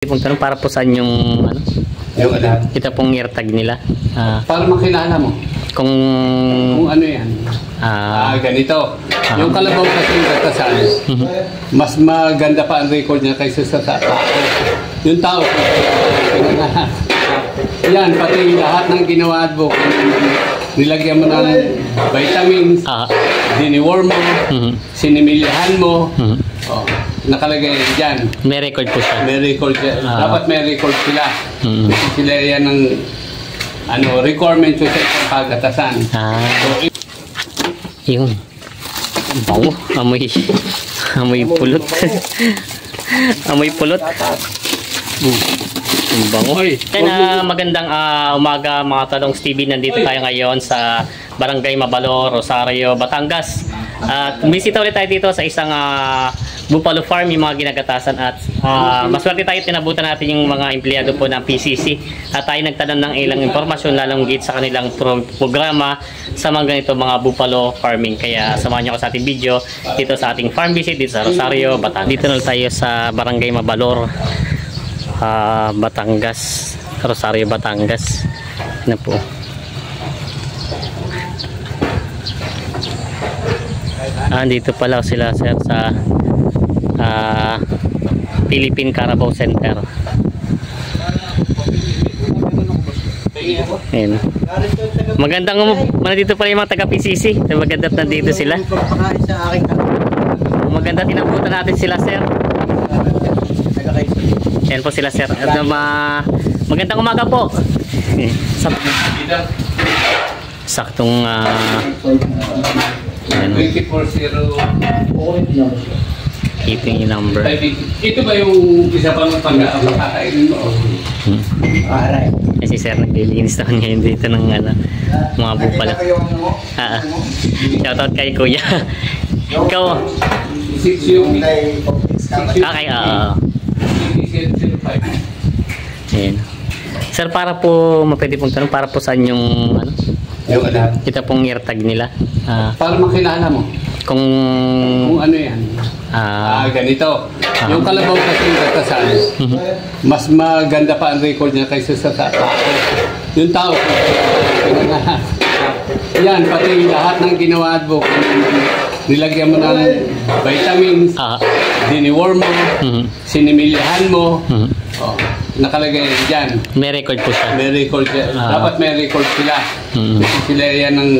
Pong tanong para po saan yung ano? Yung ano? Ito pong eartag nila. Para makilala mo. Kung ano yan. Ganito. Yung kalabaw kasi yung katasan, mas maganda pa ang record niya kaysa sa tao. Yung tao, yan, pati lahat ng ginawa mo, nilagyan mo ng vitamins, diniworm mo, sinimilyahan mo, nakalagay yan. May record po siya. May record siya. Dapat may record sila. Sila yan ng requirement sa isang pagkatasan. Yun. Bango. Amoy pulot. Amoy pulot. Bango. Magandang umaga mga talong Stevie. Nandito tayo ngayon sa Barangay Mabalo, Rosario, Batangas. At bisita ulit tayo dito sa isang Buffalo Farm, yung mga ginagatasan at maswerte tayo, tinabutan natin yung mga empleyado po ng PCC at tayo nagtanong ng ilang impormasyon lalong git sa kanilang programa sa mga ganito mga Buffalo farming. Kaya samahan nyo ako sa ating video dito sa ating farm visit dito sa Rosario, Batangas. Dito na tayo sa Barangay Mabalor, Batangas, Rosario, Batangas. Ano po. Dito pala sila sir sa Philippine Carabao Center. Ayan. Magandang dito pala yung mga taga PCC. Magandang nandito sila. Maganda, tinabutan natin sila sir. Ayan po sila sir. Magandang umaga po. Saktong 24-0 keeping yung number. Ito ba yung isa pang pagkakainin mo? Si sir naglilinis naman ngayon dito ng mga bupala. Shoutout kay kuya. Ikaw. 6 yung Ayan. Sir, para po mapwede pong tanong, para po saan yung yung ito pong eartag nila? Para makilala mo. Kung ano yan. Ganito. Yung kalabaw kasi yung katasan, mas maganda pa ang record niya kaysa sa tao. Yung tao, yan, pati lahat ng ginawa mo, nilagyan mo ng vitamins, diniworm mo, sinimilyahan mo, nakalagay yan. May record po siya. May record siya. Dapat may record sila. Sila yan ng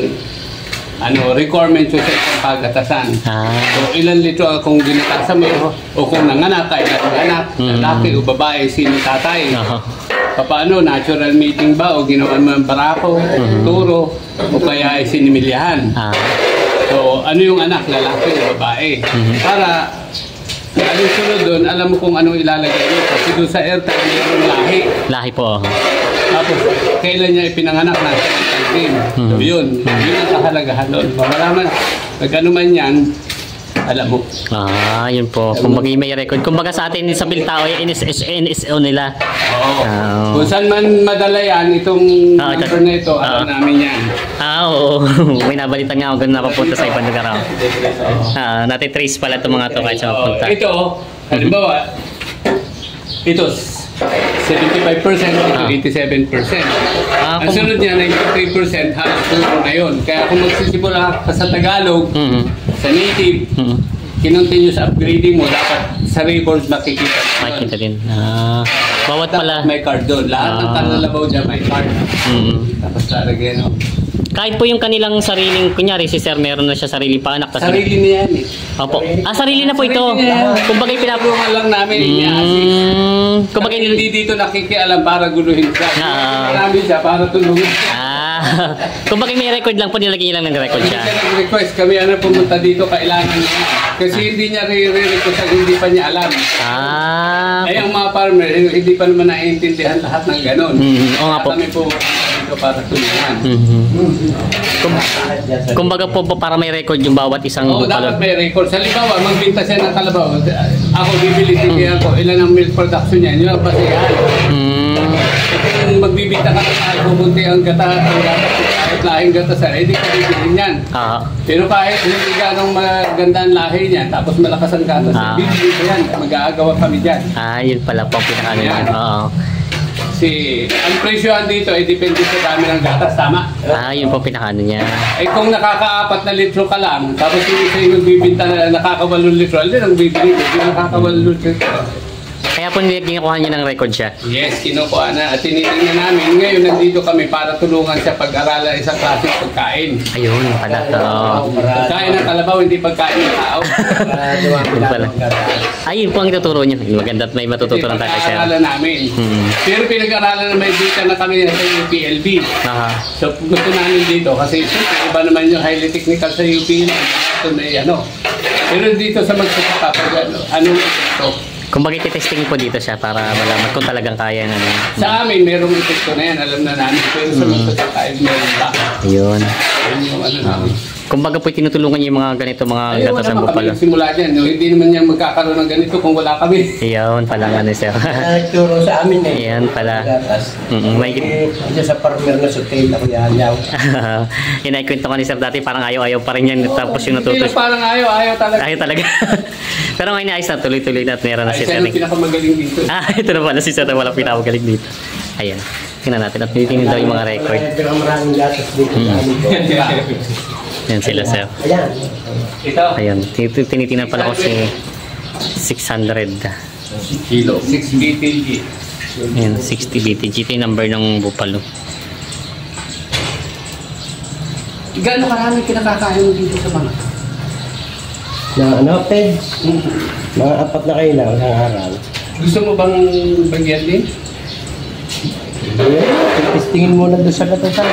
requirement sa isang pagkatasan. So ilan lito kung ginatasan mo o kung nanganak, ilan anak, lalaki o babae, sino tatay. Paano, natural mating ba o ginawa mo ng barako, turo o kaya ay sinimilyahan. So ano yung anak, lalaki o babae. Para anong sunod doon, alam mo kung anong ilalagay mo. Kasi doon sa airtag, mayroong lahi. Lahi po. Tapos, kailan niya ipinanganak na team. So yun ang kahalagahan doon. Malaman, pag ano man yan, alam mo. Yun po. Kung may record. Kumbaga sa atin sa Biltao, NSO nila. Kung saan man madala yan, itong number na ito, alam namin yan. Oo. May nabalitan nga ako ganun napapunta sa ibang lugar. Natitrace pala itong mga ito kahit sa mapunta. Ito, halimbawa, ito, 75%, ito 87%. Ang sunod niya, 93% halos puro na yun. Kaya kung magsisimula ka sa Tagalog, sa native, kinontinuous upgrading mo, dapat sa records makikita. Makikita din. Bawat pala. May card doon. Lahat ng kalalabaw dyan may card. Tapos lalagyan. Kahit po yung kanilang sariling, kunyari si sir meron na siya sariling paanak. Sarili niya yan eh. Opo. Sarili na po ito. Kumbaga pinapulungan lang namin. Kumbaga hindi dito nakikialam para guluhin siya. Marami siya para tulungan. Kumbaga may record lang po, nilagyan niya lang ng record siya. Request kami pumunta dito, kailangan niya. Kasi hindi niya re-request at hindi pa niya alam. Ang mga farmer, hindi pa naman naiintindihan lahat ng ganon. Oo nga po. Kami po dito para tulungan. Kumbaga po para may record yung bawat isang dapat may record. Sa libawa, magbinta siya ng kalabaw. Ako bibili, sige ako, ilan ang milk production niya. Yun ang basihan. Kung magbibita ka ng kumunti ang kahit lahing gatasan, hindi ka bibilin yan. Pero kahit hindi ganong maganda ang lahi niya, tapos malakas ang gatas, bibili ko yan. Mag-aagawa kami dyan. Yun pala po ang pinakano yan. Oo. Kasi ang presyohan dito ay depende sa dami ng gatas, tama? Yun po pinakano niya. Kung nakaka-4 na litro ka lang, tapos yung isa yung magbibinta na nakaka-8 litro, alin ang bibili ko, yung nakaka-8 litro. Kaya po kinukuha niya ng record siya? Yes, kinukuha na. At tinitingnan namin. Ngayon, nandito kami para tulungan siya pag-aralan isang klaseng pagkain. Ayun, pala. Pagkain ng kalabaw, hindi pagkain ng tao. Yun pala. Yun po ang ituturo niyo. Maganda at may matututunan tayo siya. Pinag-aralan namin. Pero pinag-aralan na may data na kami sa UPLB. So, gusto namin dito. Kasi iba naman yung highly technical sa UPLB. Ito may ano. Pero dito sa magsusuka, anong ito? Kung bakit i-testing po dito siya para malaman kung talagang kaya na. Sa amin, merong epekto na yan. Alam na namin. Pero sa magsusuka, meron ba? Ayun. Ayun yung ano namin. Kung baga po tinutulungan niyo yung mga ganito, mga gatas ng bupalo. Simula dyan, hindi naman niya magkakaroon ng ganito kung wala kami. Iyon pala nga sir. Nagturo sa amin Iyan pala. Gatas. May Isa sa farmer na sutil ako yaw. Inaikwento ko ni sir dati, parang ayaw-ayaw pa rin yan. Tapos yung natutunan. Hindi parang ayaw talaga. Ayaw talaga. Pero ngayon ayos na, tuloy-tuloy na at meron na si sir. Ay, siya pinakamagaling dito. Ito na pala si sir na walang pinakamagaling dito. Ayan. Tingnan natin at tinitingnan daw yung mga record. Maraming gatas dito sa amin. Yan sila sir. Ito. Ayan. Tinitingnan pala ko si 600 kilo. 6 BTG. Ayan, 60 BTG. Ito yung number ng bupalo. Gano'n karami kinakakain mo dito sa mga? Na peds. Mga 4 na kayo lang isang araw. Gusto mo bang bagyan din? Testingin muna doon sa gatasan.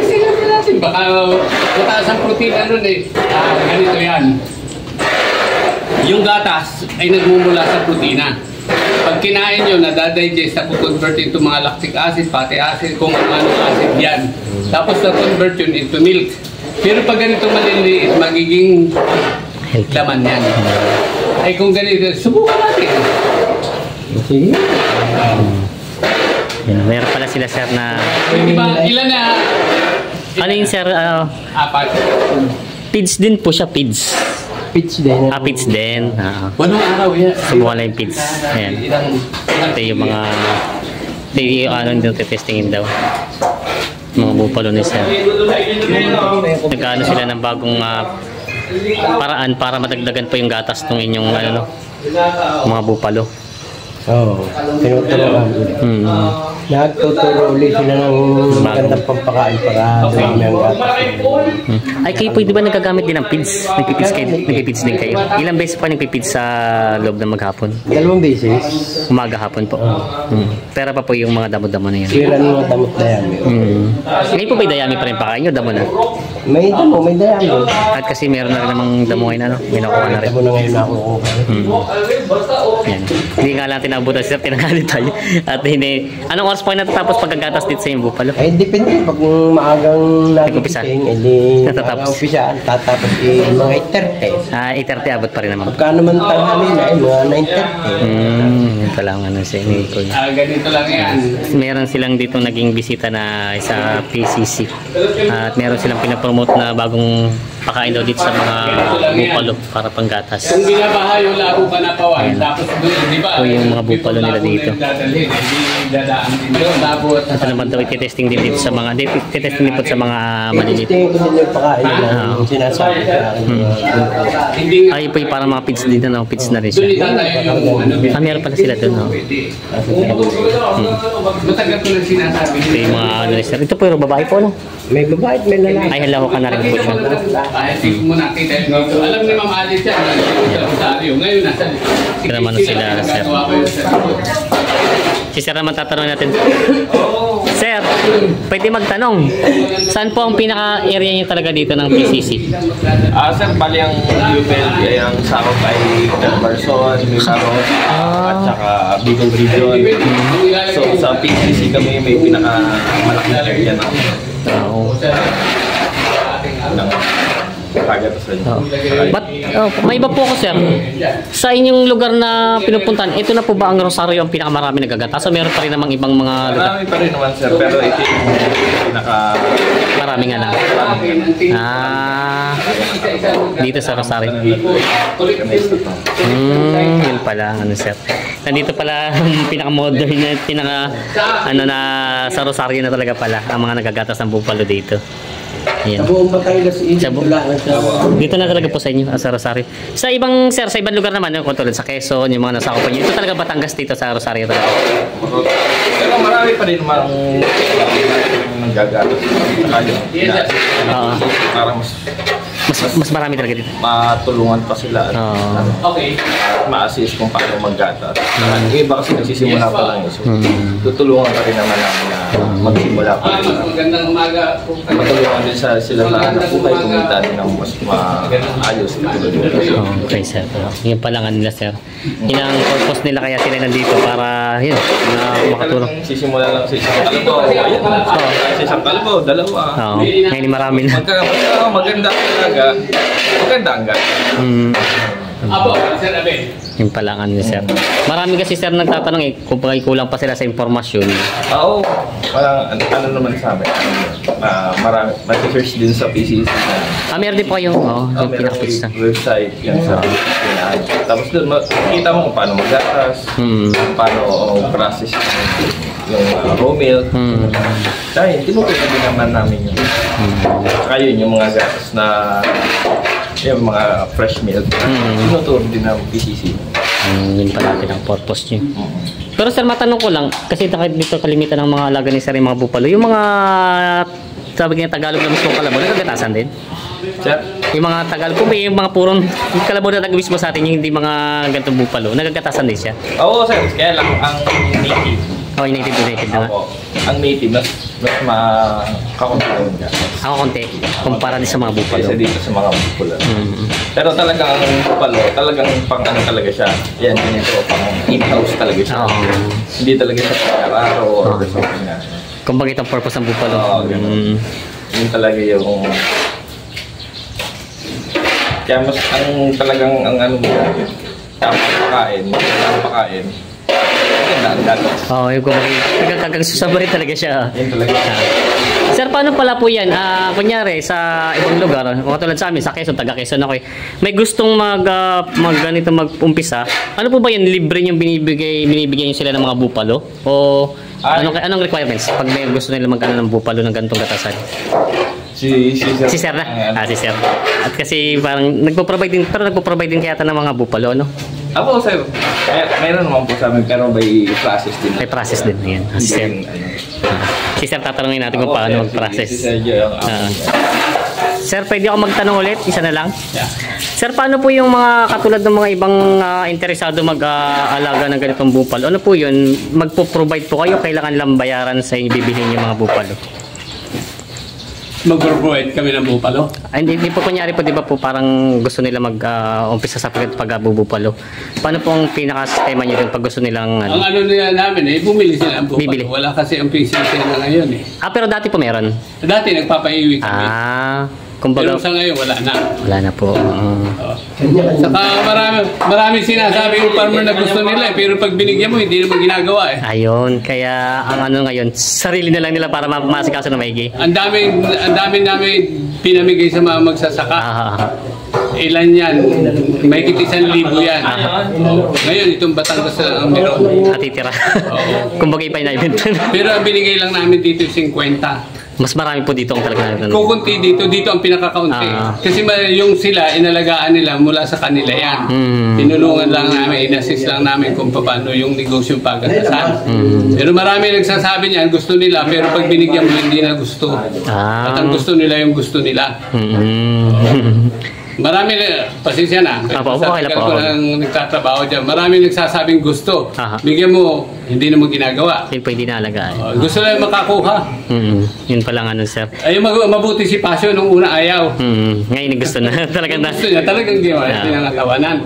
Testingin natin. Baka mataas ang protina nun ganito yan. Yung gatas ay nagmumula sa protina. Pag kinain nyo, nadadigest, na-convert into mga lactic acid, fatty acid, kung ano-ano acid yan. Tapos na-convert yun into milk. Pero pag ganito maliliit, magiging laman yan. Ay kung ganito, subukan natin. Sige. Meron pala sila sir na... Diba, ilan na? Ano yun sir? 4. Pids din po siya, pids. Pitch din. Pids din. Walong araw yan. Subukan lang yung pids. Ayan. Ito yung mga... Ito yung ano yung testingin daw. Mga bupalo ni sir. Nagkaano sila ng bagong paraan para madagdagan pa yung gatas ng inyong mga bupalo. Oo. Tinuturuan. Nagtuturo ulit sila ng magandang pampakain para dumami ang gatas. Ay, kayo po, di ba nagagamit din ng pids? Nagpipids din kayo. Ilang beses pa nagpipids sa loob ng maghapon? 2 beses. Umaga hapon po. Pera pa po yung mga damo-damo na yan. Sira ng mga damot na yan. Ngayon po ba dayami pa rin pakain nyo? Damo na? May damo, may dayami. At kasi meron na rin namang damo ngayon, may nakuha na rin. Damo na ngayon nakukuha. Yan. Hindi nga lang tinabutan sir, tinangali tayo. At hindi, anong oras po natatapos pagkagatas dito sa yung bupalo? Eh, depende. Pag maagang nagigising, Natatapos. Tatapos mga 8:30. 8:30 abot pa rin naman. Pagka naman tanghali na, mga 9:30. Yun pala ang ano si Nicole. Ganito lang yan. Meron silang dito naging bisita na sa PCC. At meron silang pinapromote na bagong pakain daw dito sa mga bupalo para panggatas. Kung binabaha yung labo ka na pawan, tapos doon, di ba? O yung mga bupalo nila dito. Dadaan din doon, labo at Ito naman daw ititesting din dito sa mga, ititesting din po sa mga maliliit. Tingin ko din yung pakain na sinasabi sa akin. Ay po yung parang mga pids dito, no? Pids na rin siya. Doon itatayo yung ano. Meron pala sila doon, no? Matagal ko na sinasabi. Ito yung mga ano rin sila. Ito po yung babae po, no? May babae at may lalaki. Ay, halaw ka na rin po siya. Hindi mo nakita. Alam ni Ma'am Alice yan. Ngayon nasa... Ito naman sila, sir. Si sir naman tatanong natin. Sir, pwede magtanong. Saan po ang pinaka-area niyo talaga dito ng PCC? Sir, bali ang UPLB ay ang sakop ay Calabarzon, Misaron, at saka Bicol Region. So sa PCC kami may pinaka-malaking area na. pagatasan. Oh. May iba po ako, sir. Sa inyong lugar na pinupuntahan, ito na po ba ang Rosario ang pinakamarami nagagatas? O meron pa rin namang ibang mga lugar? Marami pa rin naman, sir, pero ito yung pinaka... Marami nga lang. Dito sa Rosario. Yun pala, ano, sir. Nandito pala ang pinaka-modern na sa Rosario na talaga pala ang mga nagagatas ng bupalo dito. Ayan. Buong Batangas Dito na talaga po sa inyo, sa Rosario. Sa ibang, sir, sa ibang lugar naman, kung tulad sa Quezon, yung mga nasakupan nyo, ito talaga Batangas dito sa Rosario talaga. Pero marami pa rin naman nagagatas. Para mas marami talaga dito. Matulungan pa sila at ma-assist kung paano maggatas. Yung iba kasi nagsisimula pa lang. So, tutulungan pa rin naman namin na magsimula pa rin. Magandang umaga. Matulungan din sila na anak buhay, kumita din ng mas maayos. Okay, sir. Yun pala nga nila, sir. Yun ang purpose nila, kaya sila nandito para yun, makatulong. Sisimula lang sa isang kalbo. Ayan, sa isang kalbo, dalawa. Ngayon marami na. Maganda talaga. Maganda ang ganda. Apo, Sir Aben. Yung pala nga nila, sir. Marami kasi, sir, nagtatanong kung kulang pa sila sa impormasyon. Oo. Ano naman sa amin? Marami. Mag-search din sa PCC na. Meron din po kayong Meron website yan sa PCC. Tapos doon, makikita mo kung paano maggatas, paano process yung raw milk. Dahil, tinutulungan din naman namin yun. Saka yun, yung mga gatas na yung mga fresh milk, tinuturo din ng PCC. Yun pa natin ang purpose nyo. Pero, sir, matanong ko lang, kasi dito kalimitan ng mga alaga ni sir yung mga bupalo, yung mga sabi nga Tagalog na mismo kalabaw, nagagatasan din? Sir? Yung mga Tagalog, kung may yung mga purong kalabaw na taga mismo sa atin, yung hindi mga gantong bupalo, nagagatasan din siya? Oo, sir. Kaya lang ang native. Yung native na nga? Ang native, mas makakunti naman ka. Ako konti, kumpara din sa mga bupalo. Kaysa dito sa mga bupalo. Pero talagang ang bupalo, talagang pang ano talaga siya. Yan, ganito, pang in-house talaga siya. Hindi talaga siya pang-araro or something na. Kumbaga itong purpose ng bupalo. Yun talaga yung... Kaya mas ang talagang ang ano mo, tamang pakain. Ganda ang gatas. Yung kumbaga, susabari talaga siya. Yun talaga. Sir, paano pala po yan? Kunyari, sa ibang lugar, katulad sa amin, sa Quezon, taga Quezon ako may gustong ganito mag-umpisa. Ano po ba yan? Libre yung binibigyan sila ng mga bupalo? O anong requirements pag may gusto nila mag-ano ng bupalo ng ganitong gatasan? Si Sir na? Si Sir. At kasi parang nagpo-provide din kaya ng mga bupalo, no? Ako, sir. Mayroon naman po sa amin, pero may process din. May process din. Ayan. Si Sir. Si Sir, tatanungin natin kung paano mag-process. Sir, pwede ako magtanong ulit? Isa na lang? Sir, paano po yung mga katulad ng mga ibang interesado mag-alaga ng ganitong bupalo? Ano po yun? Magpo-provide po kayo? Kailangan lang bayaran sa inyo bibilhin yung mga bupalo? Mag-provide kami ng bupalo? Hindi po kunyari po, di ba po parang gusto nila mag-umpisa sa pag-bupalo. Paano po ang pinaka-sistema nyo dun pag gusto nilang... Ang ano nila namin bumili sila ng bupalo. Bibili. Wala kasi ang PCC na ngayon pero dati po meron? Dati nagpapaiwi kami. Kumbaga, pero sa ngayon wala na. Wala na po. Saka marami sinasabi yung farmer na gusto nila pero pag binigyan mo hindi naman ginagawa Ayun, kaya ang ano ngayon, sarili na lang nila para masikaso na maigi. Ang dami namin pinamigay sa mga magsasaka. Ilan yan? May 1,000 yan. Ngayon itong Batangas na ang meron. Natitira. Kumbaga iba yung na-ibenta. Pero ang binigay lang namin dito 50. Mas marami po dito ang talaga. Kukunti dito ang pinakakaunti. Kasi yung sila, inalagaan nila mula sa kanila yan. Tinulungan lang namin, inassist lang namin kung paano yung negosyong pagkatasan. Pero marami nagsasabi niyan, gusto nila, pero pag binigyan mo, hindi na gusto. At ang gusto nila yung gusto nila. Marami pasensya na. Opo, okay lang po. Ko lang nagtatrabaho dyan. Marami nagsasabing gusto. Aha. Bigyan mo, hindi na mo ginagawa. Yun po hindi naalagaan. Gusto lang makakuha. Yun pa lang ano, sir. Ay, mabuti si Pasyo nung una ayaw. Ngayon gusto na. Talagang na. Gusto niya, talagang ginawa. Pinangatawanan.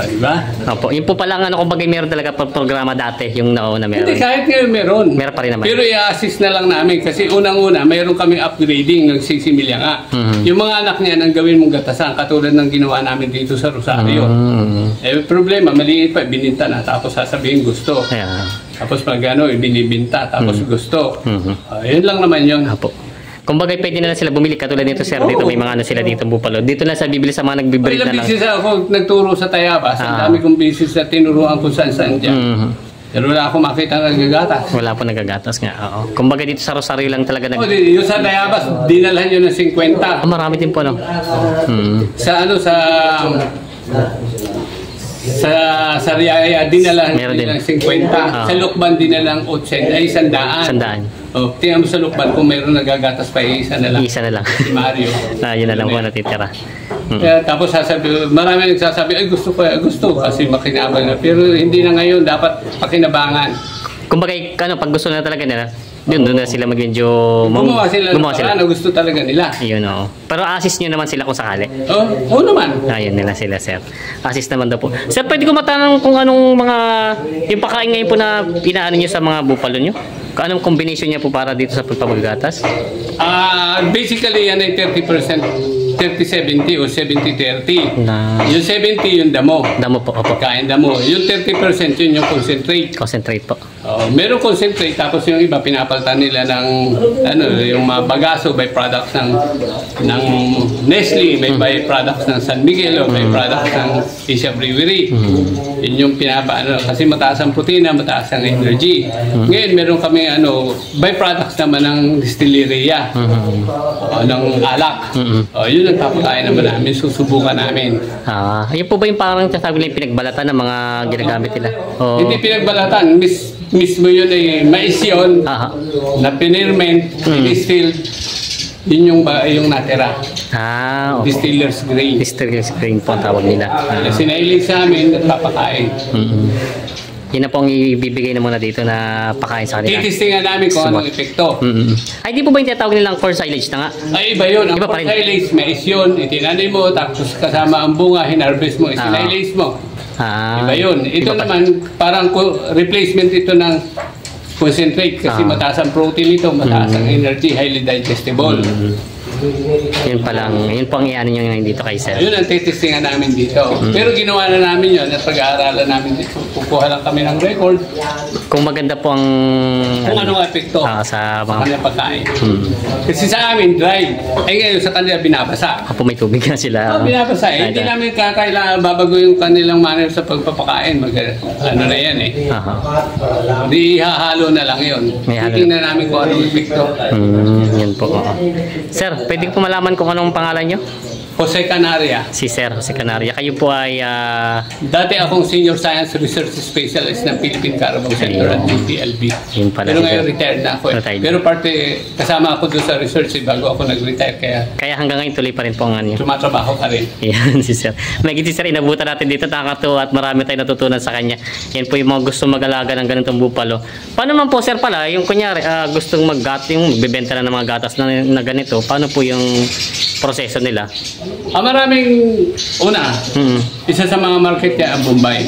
Diba? Opo, yun po palang ano, kumbaga meron talaga programa dati, yung nauna meron. Hindi, kahit ngayon meron. Meron pa rin naman. Pero i-assist na lang namin kasi unang-una, mayroon kaming upgrading ng sisimilya nga. Yung mga anak niya nang gawin mong gatasan, katulad ng ginawa namin dito sa Rosario. Eh, problema, maliit pa, bininta na, tapos sasabihin gusto. Tapos pag ano, binibinta, tapos gusto. Yun lang naman yun. Opo. Kumbaga pwede na lang sila bumili katulad nito, sir. Dito may mga ano sila dito Bupalo. Dito na sa bibili sa mga nagbibreed na lang. Ilang business ako nagturo sa Tayabas. Ang dami kong business na tinuruan kung saan-saan dyan. Pero wala akong makita na nagagatas. Wala po nagagatas nga. Oo. Kumbaga dito sa Rosario lang talaga yung sa Tayabas, dinalhan yun ng 50. Marami din po, no? Sa ano, sa Riyaya, dinalahan din ng 50. Sa Lukban, dinalang 80. Ay, 100. Tingnan mo sa Lukban, kung mayroon nagagatas pa, isa na lang. Isa na lang. Si Mario. Yun na lang po natitira. Tapos marami nagsasabi, ay gusto kasi makinabang na. Pero hindi na ngayon, dapat pakinabangan. Kumbaga, pag gusto na talaga nila, doon na sila mag-medyo... Gumawa sila. Gusto talaga nila. Yun, oo. Pero assist nyo naman sila kung sakali. Oo naman. Ayun nila sila, sir. Assist naman daw po. Sir, pwede ko matanong kung anong mga... Yung pakain ngayon po na pinaano nyo sa mga bupalo nyo? Anong combination niya po para dito sa pagpapagatas? Basically, yan ay 30%. 30-70 o 70-30. Yung 70 yung damo. Damo po, opo. Kain damo. Yung 30% yun yung concentrate. Concentrate po. Meron concentrate, tapos yung iba pinapalitan nila ng yung mga bagaso by products ng Nestle, may by products ng San Miguel o by products ng Asia Brewery. Yun yung kasi mataas ang protina, mataas ang energy. Ngayon meron kami by products naman ng distilleria ng alak. Yun ang papakain naman namin, susubukan namin. Yun po ba yung parang sasabi nila yung pinagbalatan ng mga ginagamit nila? Hindi pinagbalatan, mismo yun ay mais yun na pinirment, distilled, yun yung natira. Okay. Distiller's grain. Distiller's grain po ang tawag nila. Sinailig sa amin at papakain. Yun na po ang ibibigay na muna dito na pakain sa kanila. Titistingan namin kung anong epekto. Ay, di po ba yung tinatawag nilang corn silage na nga? Ay, iba yun. Ang corn silage, mais yun, itinanay mo, tapos kasama ang bunga, hinarvest mo, isinailace mo. Iba yun. Ito naman, parang replacement ito ng concentrate kasi mataas ang protein ito, mataas ang energy, highly digestible. Yun pa lang, yun pang iano nyo ngayon dito kay sir. Yun ang titistingan namin dito. Pero ginawa na namin yun at pag-aaralan namin dito. Kukuha lang kami ng record. Kung maganda po ang... Kung anong epekto sa kanilang pagkain. Kasi sa amin, dry. Ay ngayon sa kanila binabasa. Ako may tubig na sila. Binabasa. Hindi namin kakailangan babago yung kanilang manner sa pagpapakain. Ano na yan eh. Di hahalo na lang yun. Titingnan namin kung anong epekto. Yan po. Sir, pwede ko malaman kung anong pangalan nyo? Jose Canaria. Si Sir Jose Canaria. Kayo po ay... Dati akong Senior Science Research Specialist ng Philippine Carabao Center at PPLB. Pero ngayon retired na ako. Pero kasama ako doon sa research bago ako nag-retire. Kaya hanggang ngayon tuloy pa rin po ang ano. Tumatrabaho ka rin. Yan si Sir. Magiging si Sir, inabutan natin dito. Nakakatuwa at marami tayong natutunan sa kanya. Yan po yung mga gusto mag-alaga ng ganitong bupalo. Paano man po Sir pala, yung kunyari gustong yung bibenta na ng mga gatas na ganito, paano po yung proseso nila? Maraming isa sa mga market niya ang Bombay.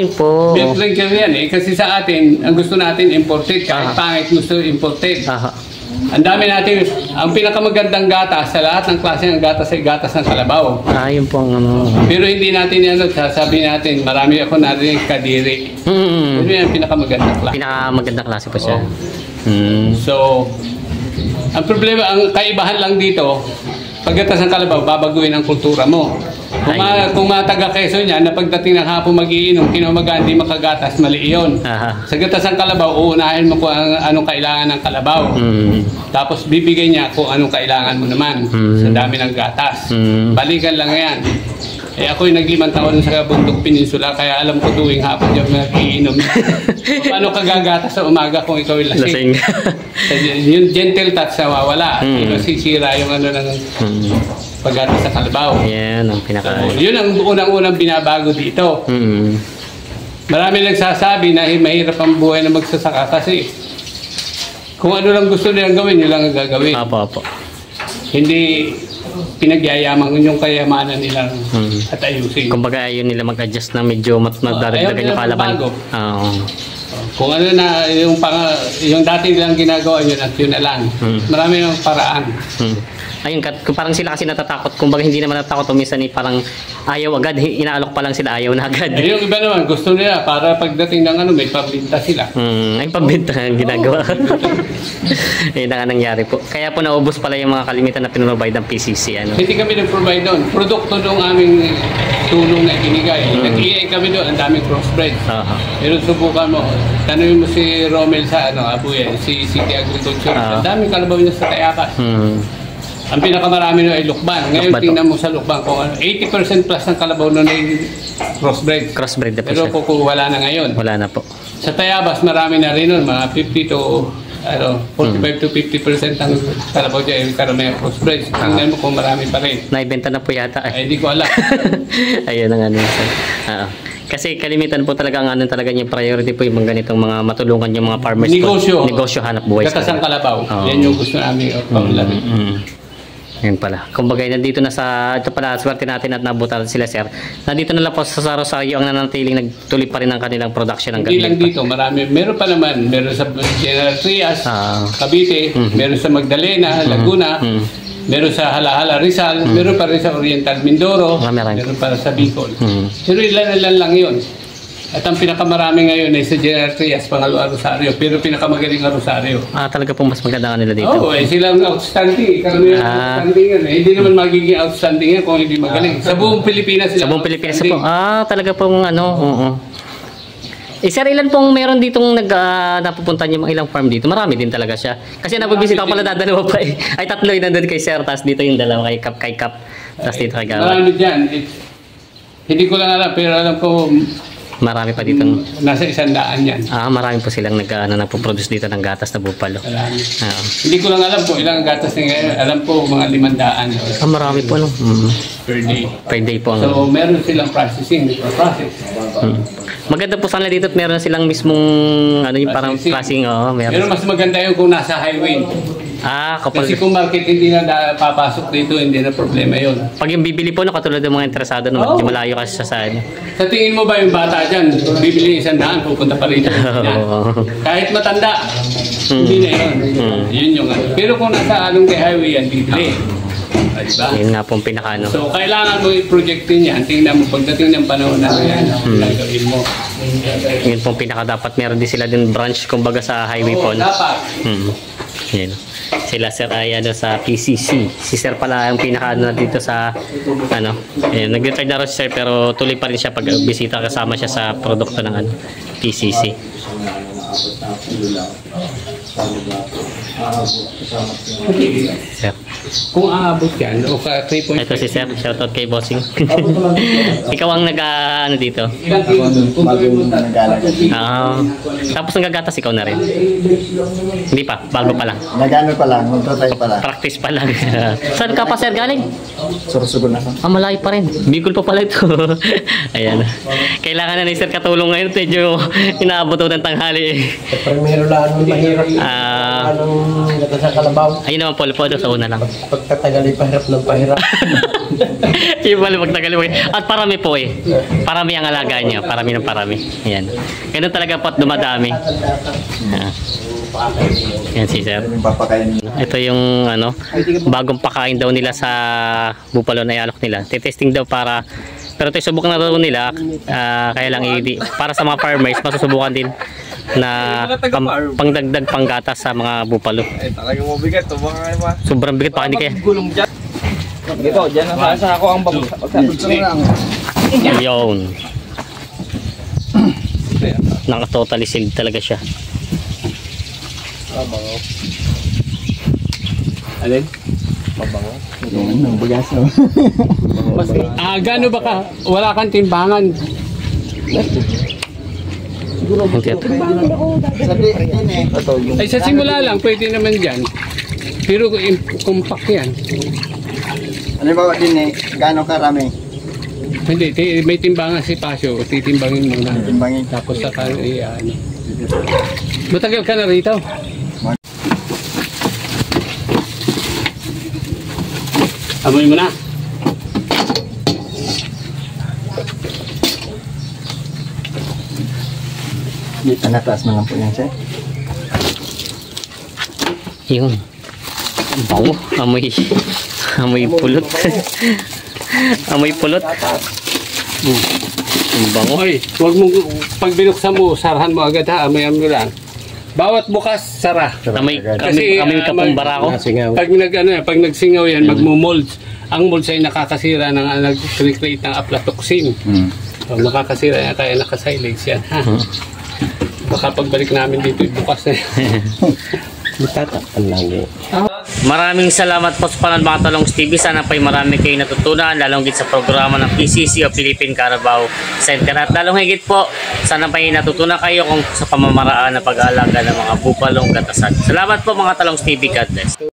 Yun po. Beer drinker yan eh. Kasi sa atin, ang gusto natin imported. Kahit pangit gusto imported. Ang dami natin, ang pinakamagandang gatas sa lahat ng klase ng gatas ay gatas ng kalabaw. Yun po ang Pero hindi natin yan, sasabi natin, marami ako narinig kadiri. Pero yan ang pinakamagandang klase. Pinakamagandang klase po siya. So, ang problema, ang kaibahan lang dito, paggatas ng kalabaw, babaguhin ang kultura mo. Kung mga taga-Quezon niya, na pagdating ng hapon mag-iinom, kinaumaga hindi makagatas, mali yun. Sa gatas ng kalabaw, uunahin mo kung anong kailangan ng kalabaw. Tapos bibigay niya kung anong kailangan mo naman sa dami ng gatas. Balikan lang yan. Ako'y nag-5 taon sa Bundok Peninsula, kaya alam ko tuwing hapon yung nag-iinom. Paano kagagatas sa umaga kung ikaw ay lasing? Yung gentle touch na wawala. Sisira yung paggatas sa kalabaw. Yan ang pinaka... So, yun ang unang-unang binabago dito. Marami nagsasabi na mahirap ang buhay na magsasaka kasi kung ano lang gusto nilang gawin, yun lang ang gagawin. Apo. Hindi pinagyayaman yung kayamanan nila at ayusin. Kumbaga ayun nila mag-adjust na medyo magdadagdagan yung kalaban. Oo. Kung ano na yung dati nilang ginagawa yun at yun na lang. Marami ng paraan. Ayun, parang sila kasi natatakot. Kumbaga hindi naman natatakot minsan parang ayaw agad, inaalok pa lang sila, ayaw na agad. Yung iba naman, gusto nila para pagdating ng may pambinta sila. Ay pambinta ang ginagawa. Ayun na nga nangyari po. Kaya po naubos pala yung mga kalimitan na pinrovide ng PCC. Hindi kami nag-provide doon. Produkto doon aming tulong na ibinigay. Nag-EA kami doon, ang daming crossbred. Pero subukan mo, tanungin mo si Romel sa Abuya, si City Agriculture. Ang daming kalabaw niya sa Tayakas. Ang pinakamarami nun ay lukban. Ngayon tingnan mo sa lukban kung 80% plus ng kalabaw nun ay crossbred. Crossbred na po Pero siya. kung wala na ngayon. Wala na po. Sa Tayabas marami na rin nun, mga 50 to 45 to 50% ang kalabaw dyan ay karamihan crossbred. Tingnan mo kung marami pa rin. Naibenta na po yata. Ay hindi ko alam. Ayun ang kasi kalimitan po talaga ang talaga yung priority po yung mga ganitong mga matulungan yung mga farmers Negosyo. Negosyo, hanap buhay. Gatas ang kalabaw. Yan yung gusto namin. Yan pala. Kumbaga nandito na ito pala swerte natin at nabutan sila sir. Nandito na lang po sa Rosario ang nananatiling nagtuloy pa rin ang kanilang production ng gabi. Hindi lang dito, marami. Meron pa naman. Meron sa General Trias, Cavite, meron sa Magdalena, Laguna, meron sa Halahala, Rizal, meron pa rin sa Oriental, Mindoro, meron pa sa Bicol. Pero ilan lang yun. At ang pinakamarami ngayon ay sa General Trias, pangalawa Rosario, pero pinakamagaling ang Rosario. Talaga po mas maganda nila dito. Oo, silang outstanding. Karamihan outstanding yan. Hindi naman magiging outstanding yan kung hindi magaling. Sa buong Pilipinas sila. Sa buong Pilipinas po. Talaga pong sir, ilan pong meron ditong napupuntan yung ilang farm dito? Marami din talaga siya. Kasi nabibisita ko pala dadalawa pa eh. Ay, tatlo yung nandun kay sir, tapos dito yung dalawa kay Kap. Tapos dito kay Gawad. Marami dyan. Hindi ko lang alam, pero alam ko marami pa dito. Nasa 100 yan. Marami po silang nagpo-produce dito ng gatas na bupalo. Hindi ko lang alam po ilang gatas na ngayon. Alam po mga 500. Marami po per day. Per day po. So meron silang processing. Process. Maganda po sana dito at meron silang mismong yung parang processing. Meron. Pero mas maganda yung kung nasa highway. Kasi kung market hindi na papasok dito, hindi na problema yun. Pag yung bibili po, katulad ng mga interesado naman, malayo kasi sa ano. Sa tingin mo ba yung bata dyan, bibili 100, pupunta pa rin dyan. Kahit matanda, hindi na yun. Yun yung Pero kung nasa kay highway yan, bibili. Diba? Yun nga pong pinaka So, kailangan mo i-project din yan. Tingnan mo, pagdating ng panahon na yan, gagawin mo. Yun pong pinaka dapat meron din sila din branch, kumbaga sa highway po. Dapat. Yun. Sila sir ay sa PCC. Si sir pala ang pinaka na dito sa nag-retire na rin si sir pero tuloy pa rin siya pag bisita kasama siya sa produkto ng PCC. Sir. Kung aabot yan, o ka 3.5. Ito si sir, shoutout kay Bossing. Ikaw ang dito. Tapos nagagatas ikaw na rin. Hindi pa, bago pa lang. Nagano pa lang, magtatay pa lang. Practice pa lang. Saan ka pa sir galing? Sorsogon na. Malayo pa rin. Bicol pa pala ito. Ayan. Kailangan na ni sir katulong ngayon. Medyo inaabot ng tanghali. Primero lang mahirap. Anong gatas sa kalabaw? Ayun naman po sa una lang. Pagkatagal pahirap ng pahirap. Yung pala pagtagal mo. At parami po Parami ang alaga niya. Parami ng parami. Ayan. Ganun talaga po at dumadami. Yan si sir. Ito yung bagong pakain daw nila sa bupalo na ialok nila. Testing daw pero ito subok na daw nila kaya lang para sa mga farmers masusubukan din na pangdagdag panggatas sa mga bupalo. Talagang mabigat to mga sobrang bigat pa hindi kaya. Gulong dyan. Dito, dyan sa ako ang bago. Yun. Naka-totally sealed talaga siya. Mabango. Alin? Mabango. Ang bugas no. Gano ba ka? Wala kang timbangan. Ay sa simula lang pwede naman dyan. Pero compact yan. Halimbawa din eh, gaano karami? Hindi, may timbangan si Pasio. Titimbangin muna. Timbangin. Tapos saka, ano. Matagal ka na rito? Amoy mo na. Dito na, taas na lang po yan, sir. Yun. Ang bango. Amoy. Amoy pulot. Amoy pulot. Ang bango. Hoy, huwag mo, pag binuksan mo, sarahan mo agad ha. Amoy lang. Bawat bukas, sara. Amoy kapumbara ko. Pag nagsingaw yan, magmo-mold. Ang mold ay nakakasira ng nag-recreate ng aflatoxin. So, nakakasira yan, kaya nakasilage yan. Ha? Baka pagbalik namin dito, bukas na yan. Maraming salamat po sa panonood mga Talongs TV. Sana pa'y marami kayong natutunan, lalong higit sa programa ng PCC o Philippine Carabao Center. At lalong higit po, sana pa'y natutunan kayo kung sa pamamaraan ng pag-aalaga ng mga bupalong gatasan. Salamat po mga Talongs TV. God bless.